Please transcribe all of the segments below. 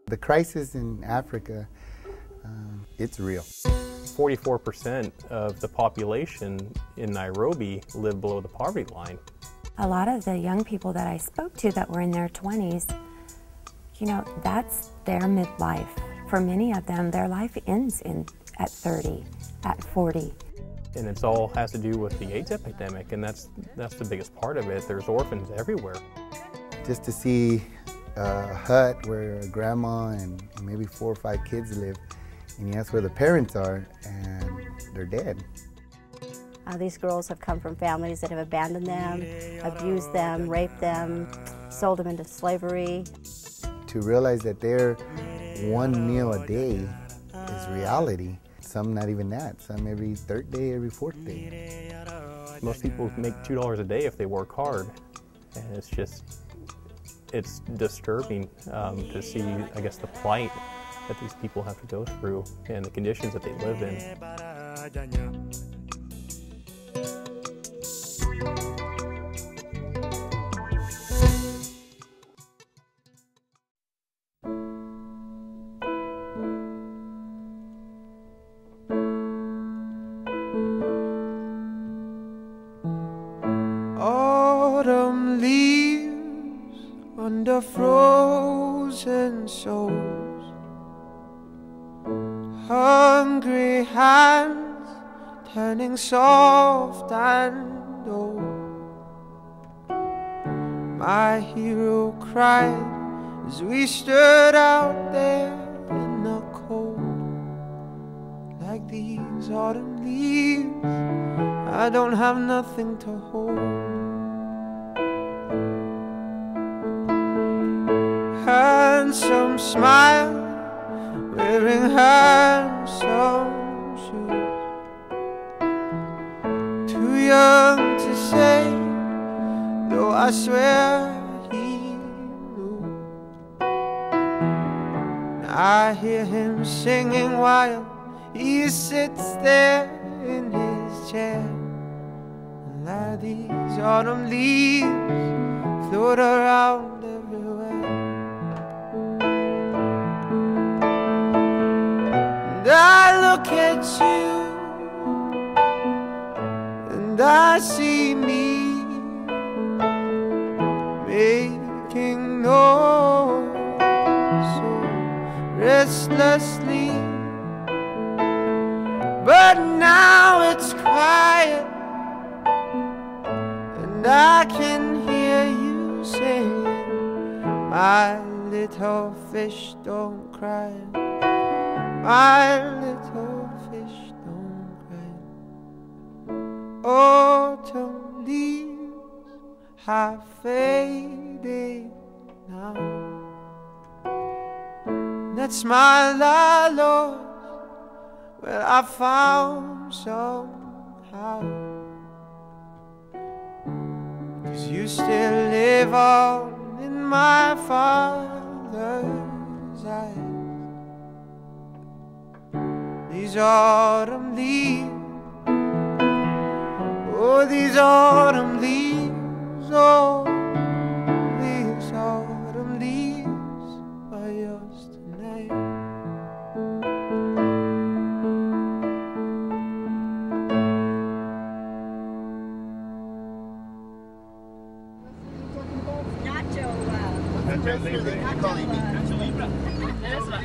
The crisis in Africa, it's real. 44% of the population in Nairobi live below the poverty line. A lot of the young people that I spoke to that were in their 20s, you know, that's their midlife. For many of them, their life ends at 30, at 40. And it's all has to do with the AIDS epidemic, and that's the biggest part of it. There's orphans everywhere. Just to see a hut where a grandma and maybe 4 or 5 kids live, and you ask where the parents are, and they're dead. These girls have come from families that have abandoned them, abused them, raped them, sold them into slavery. To realize that their one meal a day is reality. Some not even that, some every third day, every fourth day. Most people make $2 a day if they work hard, and it's disturbing to see, I guess, the plight that these people have to go through and the conditions that they live in. Autumn leaves under frozen souls, hungry hands turning soft and old. My hero cried as we stood out there in the cold. Like these autumn leaves, I don't have nothing to hold. Handsome smile, wearing handsome shoes. Too young to say, though I swear he knew. I hear him singing while he sits there in his chair. And like these autumn leaves float around everywhere. And I look at you and I see me making noise so restlessly. But now it's quiet, and I can hear you singing, my little fish don't cry, my little fish don't cry. Autumn leaves have faded now. That smile I lost, well, I found somehow. 'Cause you still live on in my father's eyes. These autumn leaves, oh, these autumn leaves, oh, these autumn leaves are yours tonight.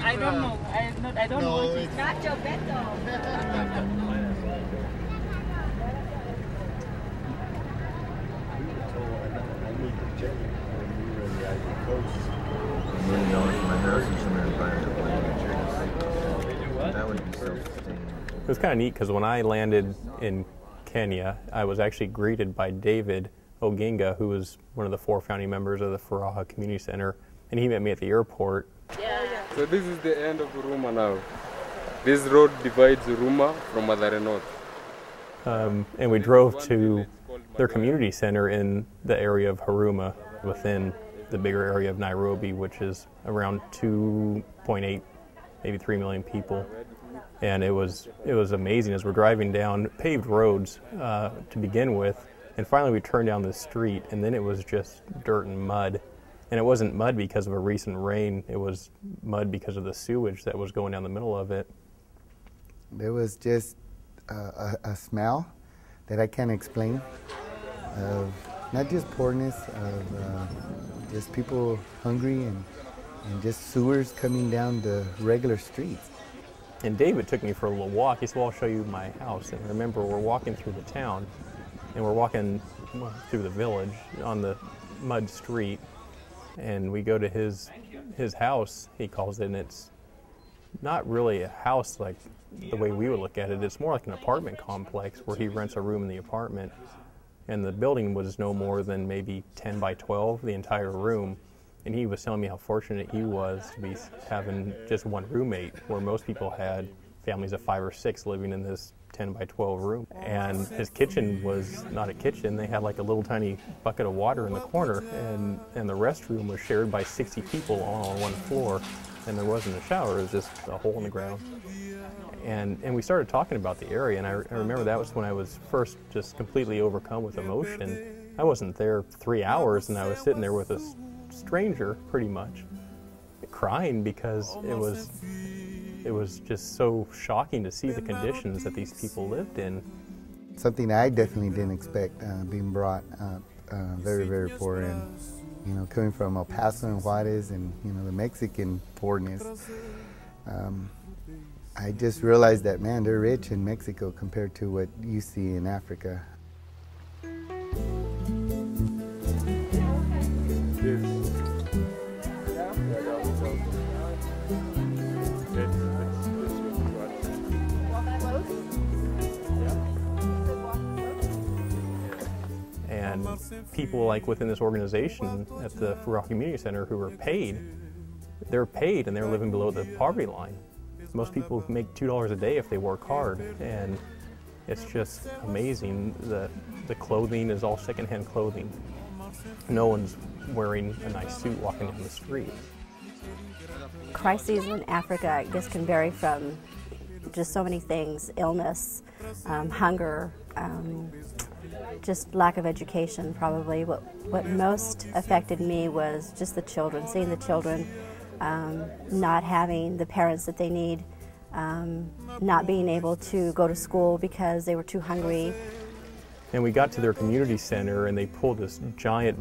I don't know. I don't know. It's Nacho Beto. It was kind of neat because when I landed in Kenya, I was actually greeted by David Oginga, who was one of the 4 founding members of the Furaha Community Center, and he met me at the airport. So this is the end of Huruma now. This road divides Huruma from Mathare North. And we drove to their community center in the area of Huruma, within the bigger area of Nairobi, which is around 2.8, maybe 3 million people. And it was amazing as we're driving down paved roads to begin with, and finally we turned down the street, and then it was just dirt and mud. And it wasn't mud because of a recent rain, it was mud because of the sewage that was going down the middle of it. There was just a smell that I can't explain of not just poorness, of just people hungry and just sewers coming down the regular streets. And David took me for a little walk. He said, well, I'll show you my house. And I remember we're walking through the town, and we're walking through the village on the mud street, and we go to his house, he calls it, and it's not really a house like the way we would look at it. It's more like an apartment complex where he rents a room in the apartment, and the building was no more than maybe 10 by 12, the entire room. And he was telling me how fortunate he was to be having just one roommate, where most people had families of 5 or 6 living in this 10 by 12 room. And his kitchen was not a kitchen. They had like a little tiny bucket of water in the corner, and the restroom was shared by 60 people all on one floor. And there wasn't a shower, it was just a hole in the ground. And we started talking about the area, and I remember that was when I was first just completely overcome with emotion. I wasn't there 3 hours, and I was sitting there with a stranger, pretty much, crying because it was just so shocking to see the conditions that these people lived in. Something I definitely didn't expect, being brought up very, very poor, and coming from El Paso and Juarez, and the Mexican poorness. I just realized that, man, they're rich in Mexico compared to what you see in Africa. And people like within this organization at the WIGU Community Center who are paid, they're paid and they're living below the poverty line. Most people make $2 a day if they work hard, and it's just amazing. The clothing is all secondhand clothing. No one's wearing a nice suit walking down the street. Crises in Africa, I guess, can vary from just so many things: illness, hunger, just lack of education, probably. What most affected me was just the children, seeing the children not having the parents that they need, not being able to go to school because they were too hungry. And we got to their community center, and they pulled this giant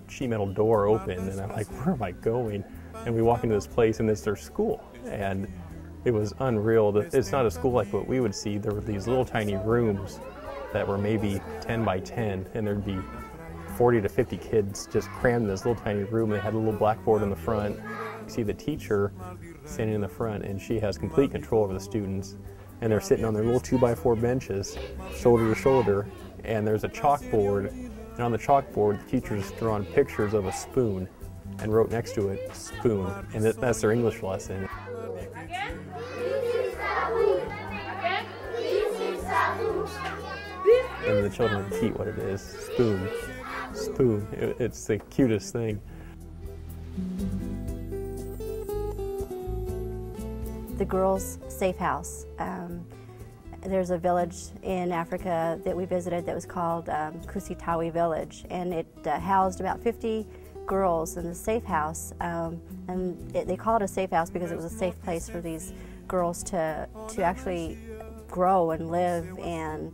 sheet metal door open, and I'm like, where am I going? And we walk into this place, and it's their school. And it was unreal. It's not a school like what we would see. There were these little tiny rooms that were maybe 10 by 10, and there'd be 40 to 50 kids just crammed in this little tiny room. They had a little blackboard in the front. You see the teacher standing in the front, and she has complete control over the students. And they're sitting on their little 2x4 benches, shoulder to shoulder, and there's a chalkboard. And on the chalkboard, the teacher's drawn pictures of a spoon and wrote next to it, spoon. And that's their English lesson. And the children repeat what it is, spoon, spoon. It's the cutest thing. The girls' safe house. There's a village in Africa that we visited that was called Kusitawi Village, and it housed about 50 girls in the safe house. They call it a safe house because it was a safe place for these girls to actually grow and live and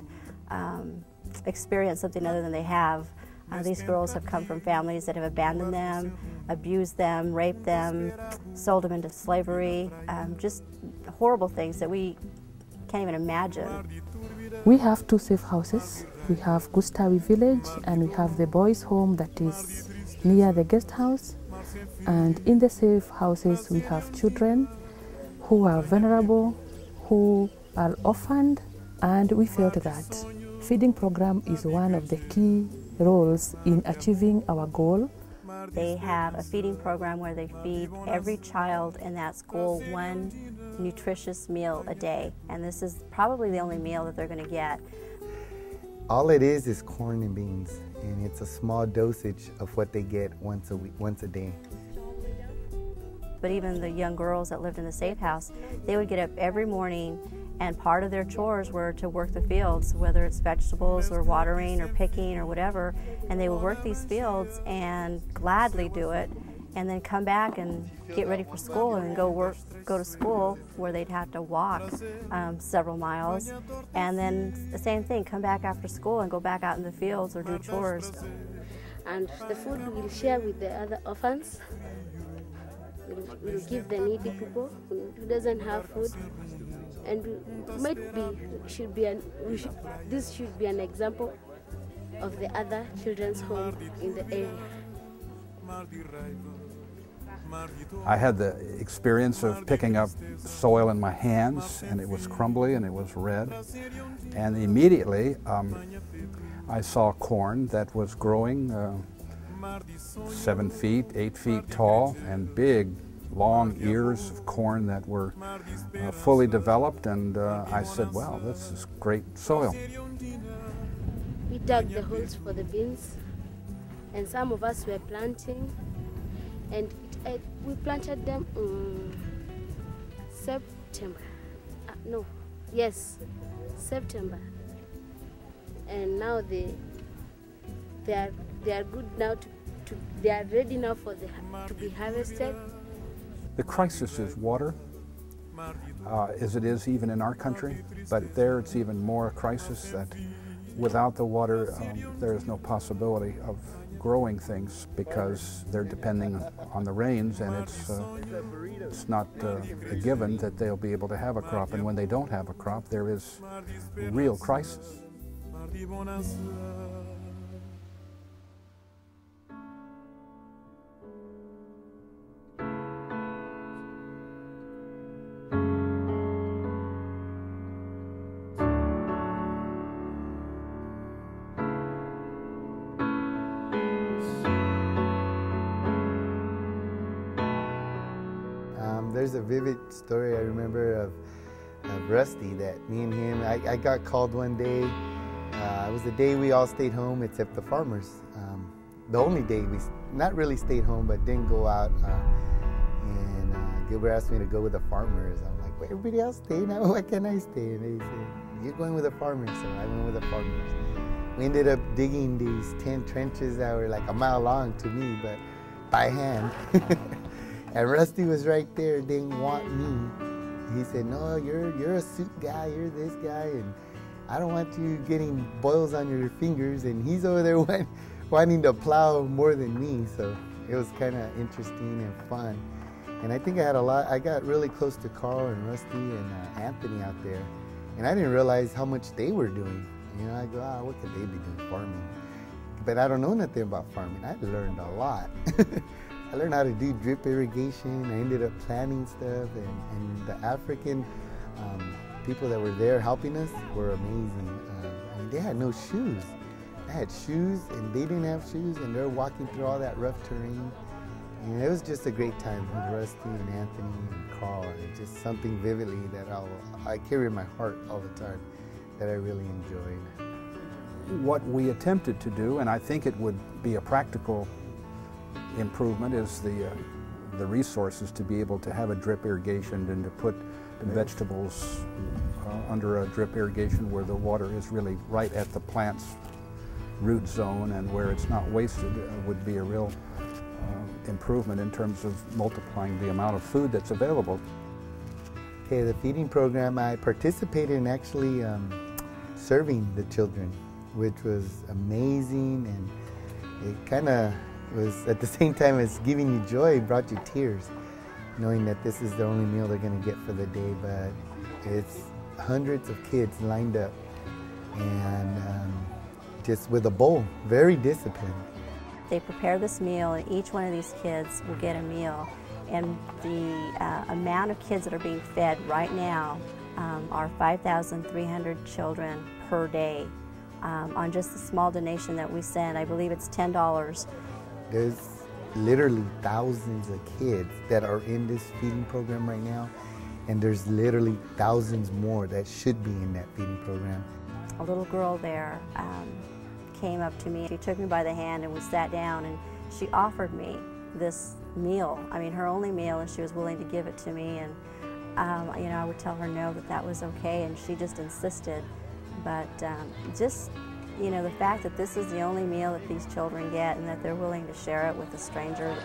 experience something other than they have. These girls have come from families that have abandoned them, abused them, raped them, sold them into slavery, just horrible things that we can't even imagine. We have 2 safe houses. We have Gustawi Village, and we have the boys' home that is near the guest house. And in the safe houses we have children who are vulnerable, who are orphaned, and we felt that feeding program is one of the key roles in achieving our goal. They have a feeding program where they feed every child in that school one nutritious meal a day, and this is probably the only meal that they're going to get. All it is corn and beans, and it's a small dosage of what they get once a day. But even the young girls that lived in the safe house, they would get up every morning, and part of their chores were to work the fields, whether it's vegetables or watering or picking or whatever, and they would work these fields and gladly do it and then come back and get ready for school and go to school where they'd have to walk several miles, and then the same thing, come back after school and go back out in the fields or do chores. And the food we'll share with the other orphans. We'll give the needy people who doesn't have food, and this should be an example of the other children's home in the area. I had the experience of picking up soil in my hands, and it was crumbly and it was red, and immediately I saw corn that was growing 7 feet, 8 feet tall, and big, long ears of corn that were fully developed, and I said, wow, this is great soil. We dug the holes for the beans, and some of us were planting, and we planted them in September. September. And now they are good now they are ready now to be harvested. The crisis is water, as it is even in our country, but there it's even more a crisis that without the water there is no possibility of growing things because they're depending on the rains, and it's not a given that they'll be able to have a crop, and when they don't have a crop there is a real crisis. There's a vivid story I remember of Rusty that me and him, I got called one day. It was the day we all stayed home except the farmers. The only day we not really stayed home but didn't go out. And Gilbert asked me to go with the farmers. I'm like, well, everybody else stay now, why can't I stay? And they said, you're going with the farmers, so I went with the farmers. We ended up digging these 10 trenches that were like a mile long to me, but by hand. And Rusty was right there, didn't want me. He said, no, you're a suit guy, you're this guy, and I don't want you getting boils on your fingers. And he's over there wanting to plow more than me, so it was kind of interesting and fun. And I think I got really close to Carl and Rusty and Anthony out there. And I didn't realize how much they were doing. You know, I go, what could they be doing, farming? But I don't know nothing about farming. I learned a lot. I learned how to do drip irrigation. I ended up planting stuff, and the African people that were there helping us were amazing. I mean, they had no shoes. I had shoes, and they didn't have shoes, and they're walking through all that rough terrain. And it was just a great time with Rusty and Anthony and Carl. And just something vividly that I carry in my heart all the time that I really enjoyed. What we attempted to do, and I think it would be a practical improvement, is the resources to be able to have a drip irrigation and to put the vegetables under a drip irrigation where the water is really right at the plant's root zone and where it's not wasted would be a real improvement in terms of multiplying the amount of food that's available. Okay, the feeding program, I participated in actually serving the children, which was amazing, and it kind of was at the same time as giving you joy, it brought you tears, knowing that this is the only meal they're going to get for the day. But it's hundreds of kids lined up, and just with a bowl, very disciplined. They prepare this meal, and each one of these kids will get a meal. And the amount of kids that are being fed right now are 5,300 children per day on just the small donation that we send. I believe it's $10. There's literally thousands of kids that are in this feeding program right now, and there's literally thousands more that should be in that feeding program. A little girl there came up to me. She took me by the hand and we sat down, and she offered me this meal. I mean, her only meal, and she was willing to give it to me. And you know, I would tell her no, that was okay, and she just insisted. But just, you know, the fact that this is the only meal that these children get and that they're willing to share it with a stranger.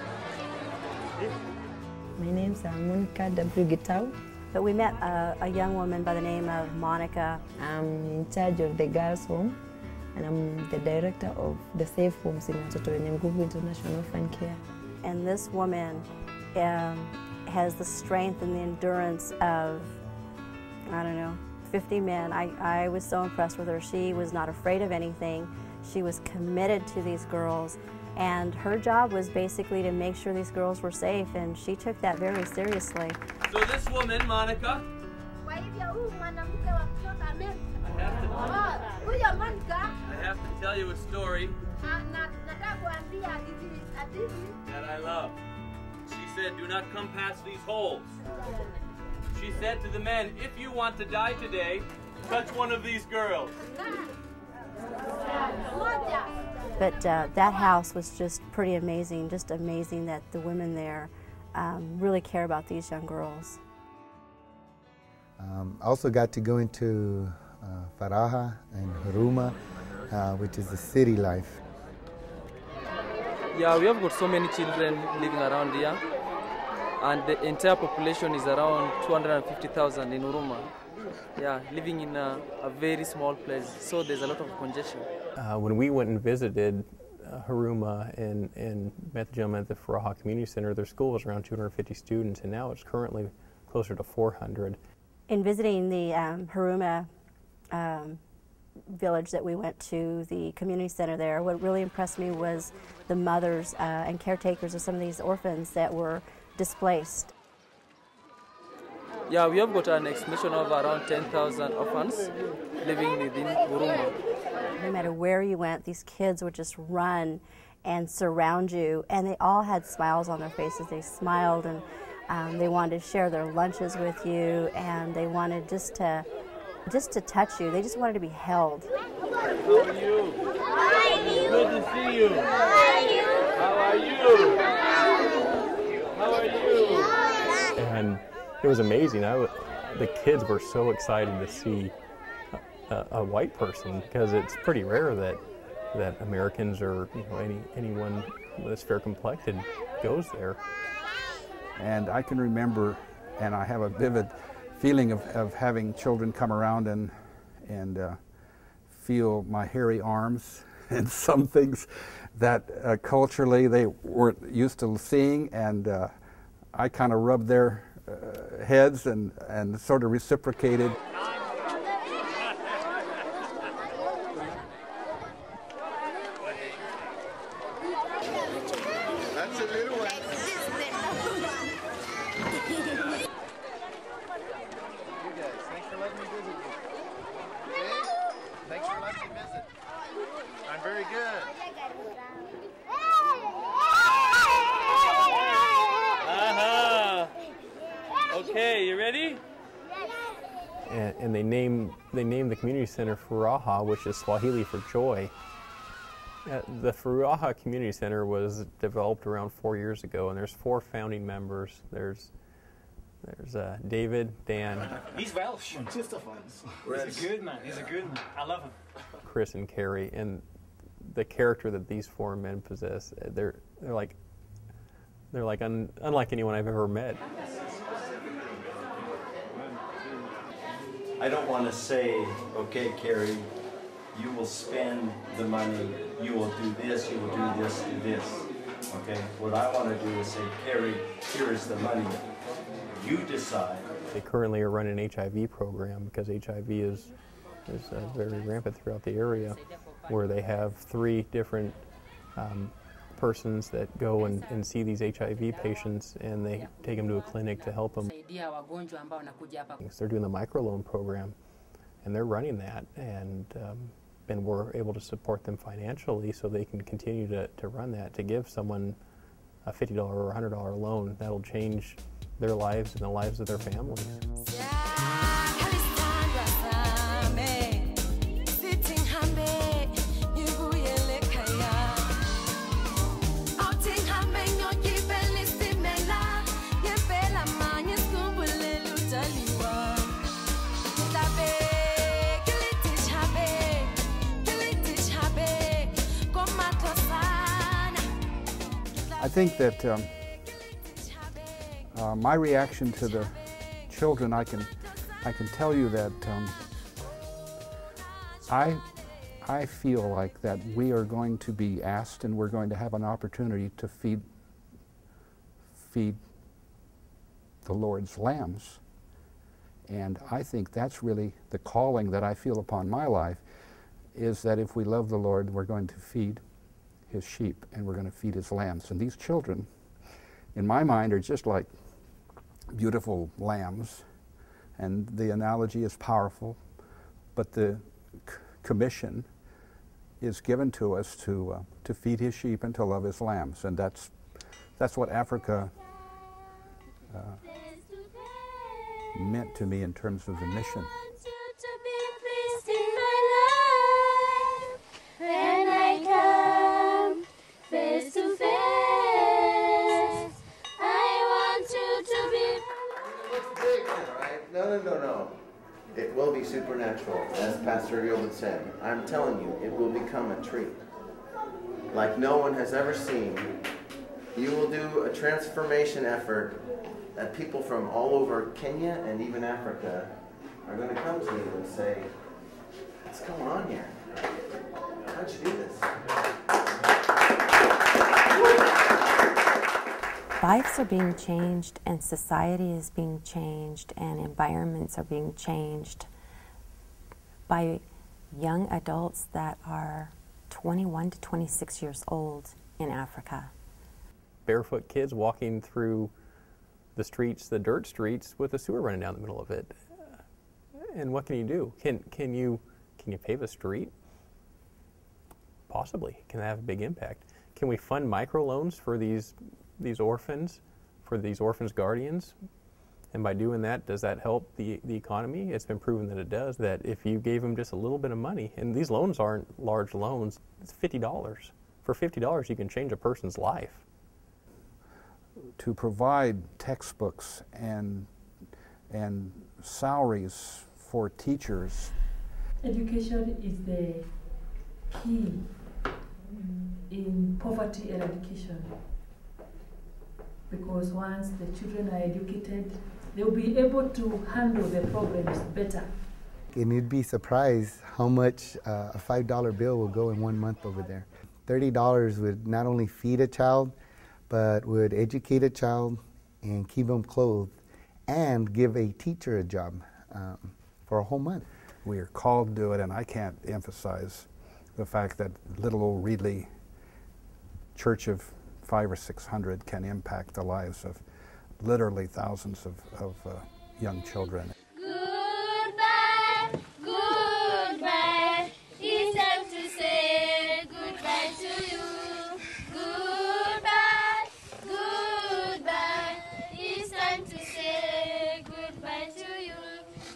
My name's Monica W. But we met a young woman by the name of Monica. I'm in charge of the girls' home, and I'm the director of the Safe Homes in WIGU International Orphan Care. And this woman has the strength and the endurance of, I don't know, 50 men. I was so impressed with her. She was not afraid of anything. She was committed to these girls, and her job was basically to make sure these girls were safe, and she took that very seriously. So this woman, Monica, I have to tell you a story that I love. She said, do not come past these holes. She said to the men, if you want to die today, touch one of these girls. But that house was just pretty amazing, just amazing that the women there really care about these young girls. I also got to go into Faraha and Huruma, which is the city life. Yeah, we have got so many children living around here, and the entire population is around 250,000 in Huruma. Yeah, living in a very small place, so there's a lot of congestion. When we went and visited Huruma and met the gentleman at the Faraha Community Center, their school was around 250 students, and now it's currently closer to 400. In visiting the Huruma village that we went to, the community center there, what really impressed me was the mothers and caretakers of some of these orphans that were displaced. Yeah, we have got an estimation of around 10,000 orphans living within Huruma. No matter where you went, these kids would just run and surround you, and they all had smiles on their faces. They smiled, and they wanted to share their lunches with you, and they wanted just to touch you. They just wanted to be held. How are you? Good to see you. How are you? How are you? And it was amazing. The kids were so excited to see a white person, because it's pretty rare that Americans or anyone that's fair complected goes there. And I can remember, and I have a vivid feeling of having children come around and feel my hairy arms and some things that culturally they weren't used to seeing, and I kind of rubbed their heads and sort of reciprocated. That's a little one. Thanks for letting me visit you. Hey, thanks for letting me visit. I'm very good. Okay, you ready? And they named the community center Faraha, which is Swahili for joy. The Faraha Community Center was developed around 4 years ago, and there's 4 founding members. There's David, Dan. He's Welsh. He's a good man. He's a good man. I love him. Chris and Carrie, and the character that these 4 men possess, they're like unlike anyone I've ever met. I don't want to say, okay, Carrie, you will spend the money, you will do this, you will do this, do this. Okay? What I want to do is say, Carrie, here is the money. You decide. They currently are running an HIV program, because HIV is very rampant throughout the area, where they have 3 different persons that go and see these HIV patients, and they take them to a clinic to help them. They're doing the microloan program, and they're running that, and we're able to support them financially so they can continue to run that, to give someone a $50 or $100 loan that'll change their lives and the lives of their families. I think that My reaction to the children, I can tell you that I feel like that we are going to be asked, and we're going to have an opportunity to feed the Lord's lambs. And I think that's really the calling that I feel upon my life, is that if we love the Lord, we're going to feed his sheep and we're going to feed his lambs. And these children, in my mind, are just like beautiful lambs. And the analogy is powerful, but the commission is given to us to feed his sheep and to love his lambs. And that's what Africa meant to me in terms of the mission. When I come face to face, I want you to be. It looks big, right? No. It will be supernatural, as Pastor Yoel said. I'm telling you, it will become a tree. Like no one has ever seen. You will do a transformation effort that people from all over Kenya and even Africa are going to come to you and say, what's going on here? How'd you do this? Lives are being changed, and society is being changed, and environments are being changed by young adults that are 21 to 26 years old in Africa. Barefoot kids walking through the streets, the dirt streets, with a sewer running down the middle of it. And what can you do? Can you pave a street? Possibly. Can that have a big impact? Can we fund microloans for these orphans, for these orphans' guardians? And by doing that, does that help the economy? It's been proven that it does, that if you gave them just a little bit of money, and these loans aren't large loans, it's $50. For $50, you can change a person's life. To provide textbooks and salaries for teachers. Education is the key in poverty eradication, because once the children are educated, they'll be able to handle the problems better. And you'd be surprised how much a $5 bill will go in 1 month over there. $30 would not only feed a child, but would educate a child and keep them clothed and give a teacher a job for a whole month. We are called to do it, and I can't emphasize the fact that little old Reedley church of 500 or 600 can impact the lives of literally thousands of young children. Goodbye, goodbye. It's time to say goodbye to you. Goodbye, goodbye. It's time to say goodbye to you.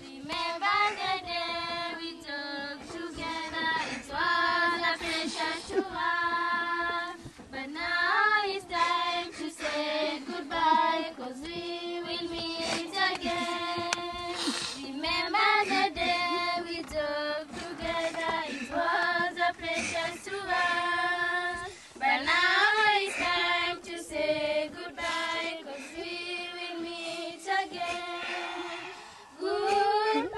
Remember the day we talked together. It was a pleasure to us. But now it's time to say goodbye, 'cause we will meet again. Remember the day we talked together. It was a pleasure to us. But now it's time to say goodbye, 'cause we will meet again. Goodbye,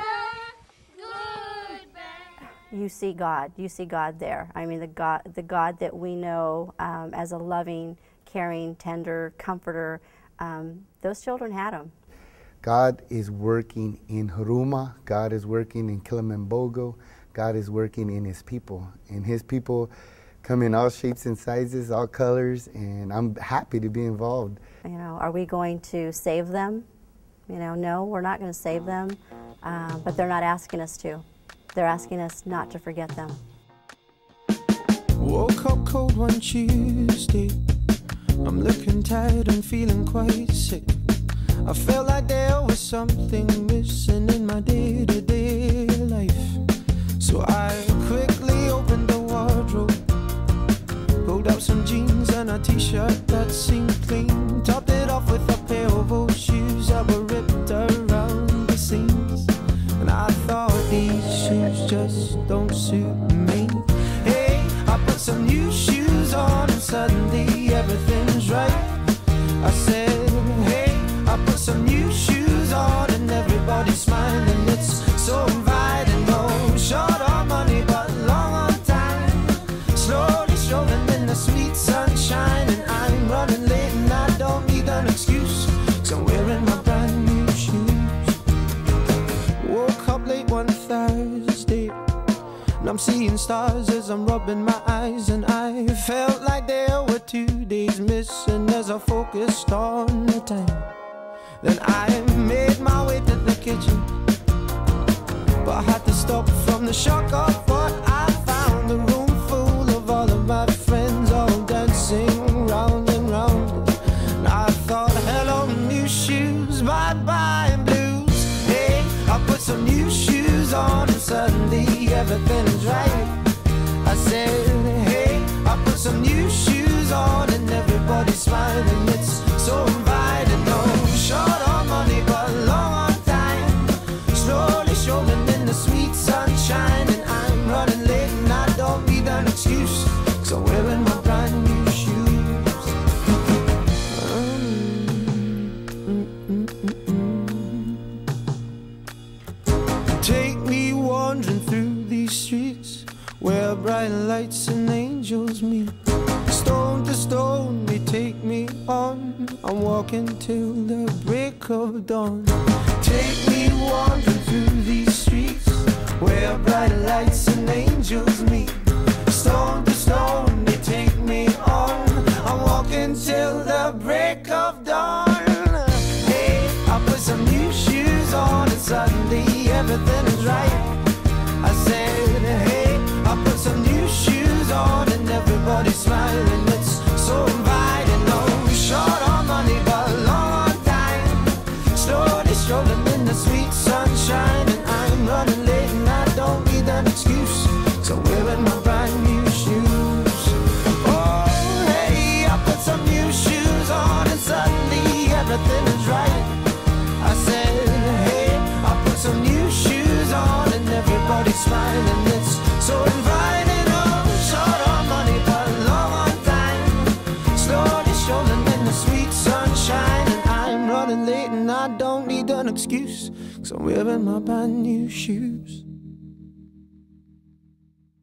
goodbye. You see God there. I mean, the God that we know as a loving, caring, tender comforter. Those children had him. God is working in Huruma. God is working in Kilimambogo. God is working in his people. And his people come in all shapes and sizes, all colors, and I'm happy to be involved. You know, are we going to save them? You know, no, we're not going to save them, but they're not asking us to. They're asking us not to forget them. Woke up cold one Tuesday. I'm looking tired and feeling quite sick. I felt like there was something missing in my day-to-day life. So I quickly opened the wardrobe, pulled out some jeans and a t-shirt that seemed clean, topped it off with a pair of old shoes that were ripped around the seams. And I thought, these shoes just don't suit me. Hey, I put some new shoes on and suddenly everything's right. I said, hey, I seeing stars as I'm rubbing my eyes, and I felt like there were 2 days missing as I focused on the time. Then I made my way to the kitchen, but I had to stop from the shock of what I found. A room full of all of my friends, all dancing round and round. And I thought, hello new shoes, bye-bye blues. Hey, I put some new shoes on and suddenly everything is right. I said, hey, I put some new shoes on and everybody's smiling. It's so inviting. No short on money but long on time, slowly strolling in the sweet sunshine. And I'm running late and I don't need an excuse, 'cause I'm wearing my brand new shoes. Take me wandering through these streets where bright lights and angels meet. Stone to stone they take me on, I'm walking till the break of dawn. Take me wandering through these streets where bright lights and angels meet. Stone to stone they take me on, I'm walking till the break of dawn. Hey, I put some new shoes on and suddenly everything is right. I said, hey, I put some new shoes on and everybody's smiling. It's so inviting. No short on money but long on time, slowly strolling in the sweet sunshine. And I'm running late and I don't need an excuse, so I'm wearing my brand new shoes. Oh, hey, I put some new shoes on and suddenly everything is right. I said, hey, I put some new shoes on and everybody's smiling. It's so inviting. Oh, short on money but long on time, slowly strolling in the sweet sunshine. And I'm running late and I don't need an excuse, 'cause I'm wearing my brand new shoes.